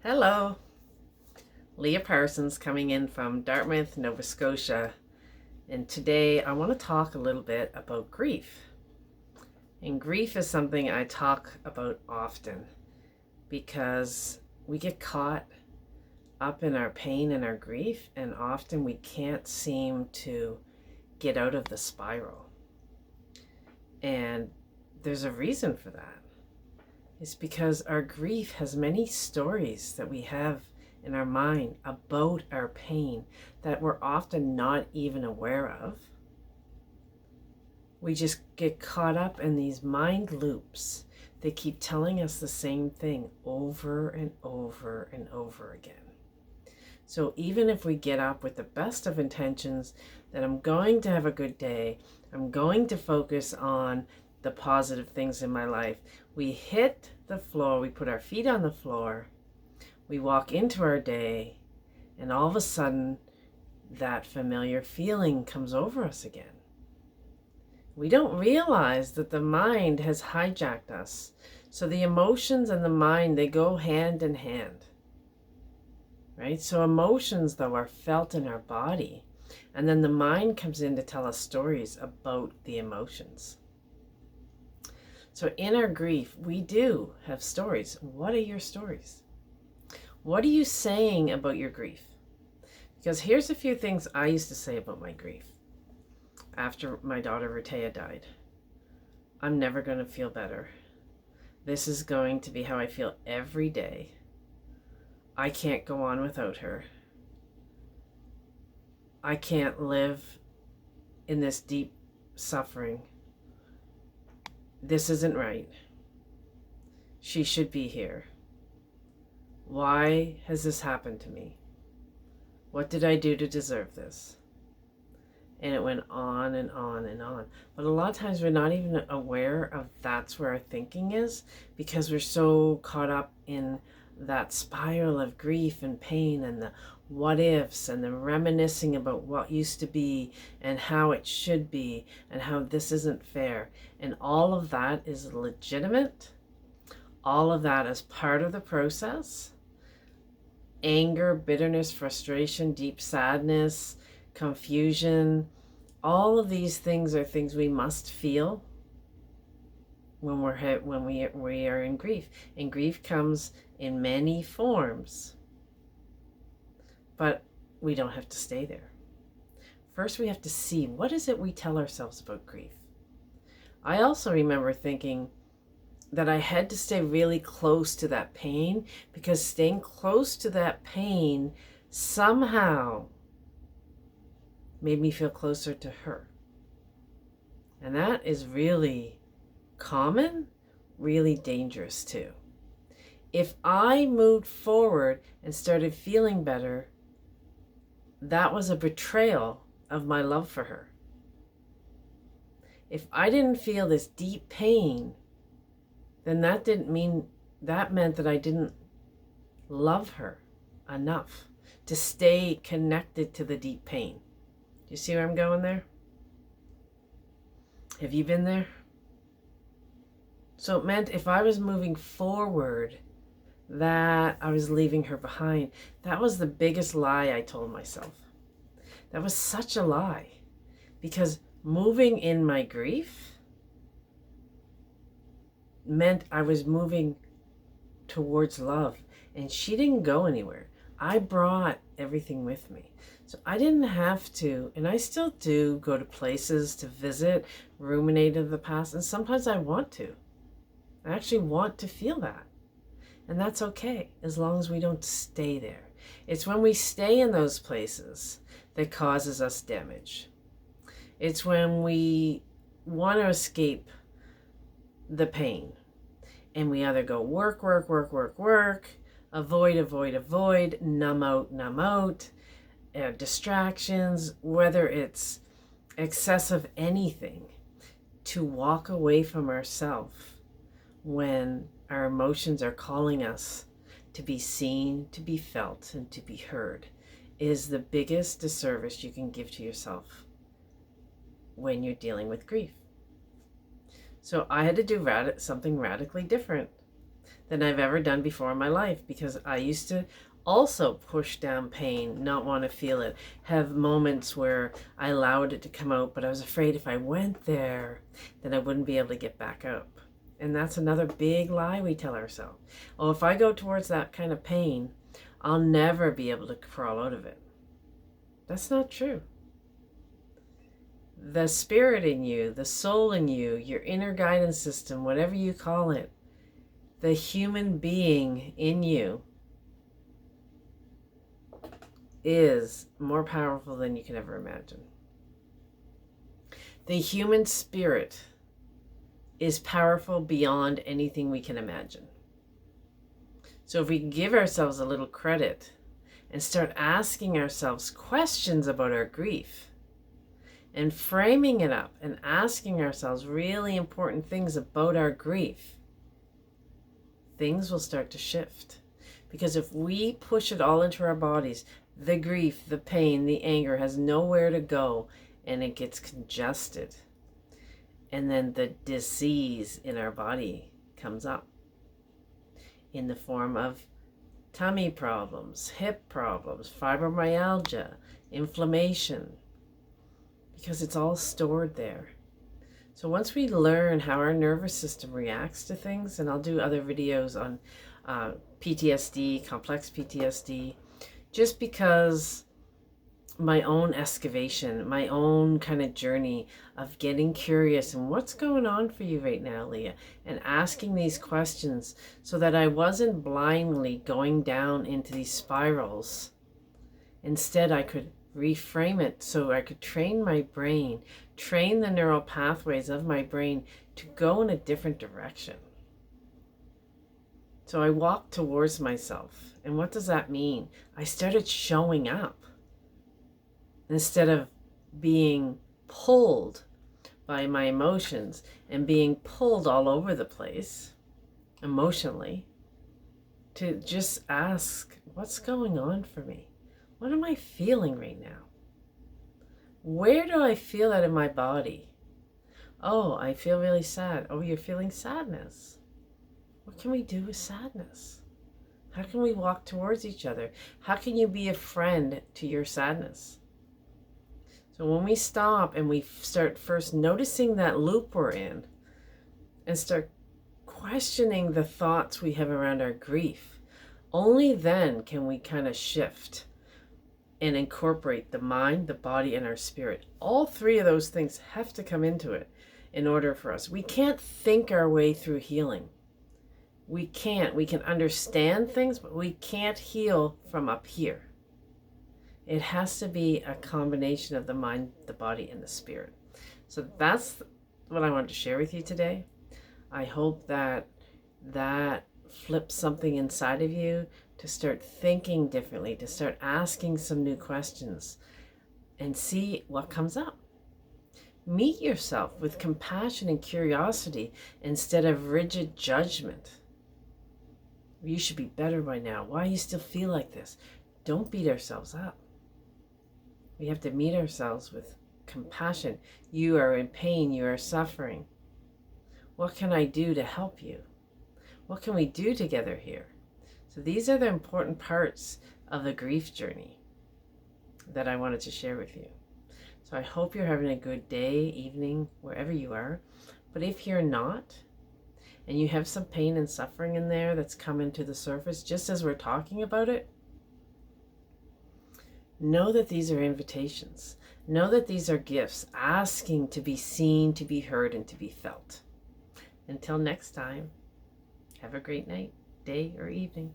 Hello, Leah Parsons coming in from Dartmouth, Nova Scotia. And today I want to talk a little bit about grief. And grief is something I talk about often because we get caught up in our pain and our grief, and often we can't seem to get out of the spiral. And there's a reason for that. It's because our grief has many stories that we have in our mind about our pain that we're often not even aware of. We just get caught up in these mind loops. They keep telling us the same thing over and over and over again. So even if we get up with the best of intentions that I'm going to have a good day, I'm going to focus on the positive things in my life, we hit the floor, we put our feet on the floor, we walk into our day, and all of a sudden that familiar feeling comes over us again. We don't realize that the mind has hijacked us. So the emotions and the mind, they go hand in hand. Right? So emotions, though, are felt in our body. And then the mind comes in to tell us stories about the emotions. So in our grief, we do have stories. What are your stories? What are you saying about your grief? Because here's a few things I used to say about my grief after my daughter Rtea died. I'm never going to feel better. This is going to be how I feel every day. I can't go on without her. I can't live in this deep suffering. This isn't right. She should be here. Why has this happened to me? What did I do to deserve this? And it went on and on and on. But a lot of times we're not even aware of that's where our thinking is, because we're so caught up in that spiral of grief and pain and the what ifs and the reminiscing about what used to be and how it should be and how this isn't fair. And all of that is legitimate. All of that is part of the process. Anger, bitterness, frustration, deep sadness, confusion, all of these things are things we must feel when we are in grief. And grief comes in many forms. But we don't have to stay there. First, we have to see, what is it we tell ourselves about grief? I also remember thinking that I had to stay really close to that pain, because staying close to that pain somehow made me feel closer to her. And that is really common, really dangerous too. If I moved forward and started feeling better, that was a betrayal of my love for her. If I didn't feel this deep pain, then that meant that I didn't love her enough to stay connected to the deep pain. Do you see where I'm going there? Have you been there? So it meant if I was moving forward, that I was leaving her behind. That was the biggest lie I told myself. That was such a lie, because moving in my grief meant I was moving towards love, and she didn't go anywhere. I brought everything with me. So I didn't have to, and I still do, go to places to visit, ruminate in the past, and sometimes I want to. I actually want to feel that. And that's okay, as long as we don't stay there. It's when we stay in those places that causes us damage. It's when we want to escape the pain, and we either go work, avoid, numb out, distractions, whether it's excessive anything, to walk away from ourselves when our emotions are calling us to be seen, to be felt, and to be heard, is the biggest disservice you can give to yourself when you're dealing with grief. So I had to do something radically different. than I've ever done before in my life, because I used to also push down pain, not want to feel it, have moments where I allowed it to come out, but I was afraid if I went there, then I wouldn't be able to get back up. And that's another big lie we tell ourselves. Oh, if I go towards that kind of pain, I'll never be able to crawl out of it. That's not true. The spirit in you, the soul in you, your inner guidance system, whatever you call it, the human being in you is more powerful than you can ever imagine. The human spirit is powerful beyond anything we can imagine. So if we give ourselves a little credit and start asking ourselves questions about our grief and framing it up and asking ourselves really important things about our grief, things will start to shift. Because if we push it all into our bodies, the grief, the pain, the anger has nowhere to go, and it gets congested. And then the disease in our body comes up in the form of tummy problems, hip problems, fibromyalgia, inflammation, because it's all stored there. So once we learn how our nervous system reacts to things, and I'll do other videos on PTSD, complex PTSD, just because my own excavation, my own kind of journey of getting curious and what's going on for you right now, Leah, and asking these questions so that I wasn't blindly going down into these spirals. Instead, I could reframe it so I could train my brain, train the neural pathways of my brain to go in a different direction. So I walked towards myself. And what does that mean? I started showing up instead of being pulled by my emotions and being pulled all over the place emotionally, to just ask, what's going on for me? What am I feeling right now? Where do I feel that in my body? Oh, I feel really sad. Oh, you're feeling sadness. What can we do with sadness? How can we walk towards each other? How can you be a friend to your sadness? So when we stop and we start first noticing that loop we're in and start questioning the thoughts we have around our grief, only then can we kind of shift and incorporate the mind, the body, and our spirit. All three of those things have to come into it in order for us. We can't think our way through healing. We can't. We can understand things, but we can't heal from up here. It has to be a combination of the mind, the body, and the spirit. So that's what I wanted to share with you today. I hope that flips something inside of you to start thinking differently, to start asking some new questions and see what comes up. Meet yourself with compassion and curiosity instead of rigid judgment. You should be better by now. Why do you still feel like this? Don't beat ourselves up. We have to meet ourselves with compassion. You are in pain. You are suffering. What can I do to help you? What can we do together here? So these are the important parts of the grief journey that I wanted to share with you. So I hope you're having a good day, evening, wherever you are. But if you're not, and you have some pain and suffering in there that's coming to the surface just as we're talking about it, know that these are invitations. Know that these are gifts asking to be seen, to be heard, and to be felt. Until next time, have a great night, day, or evening.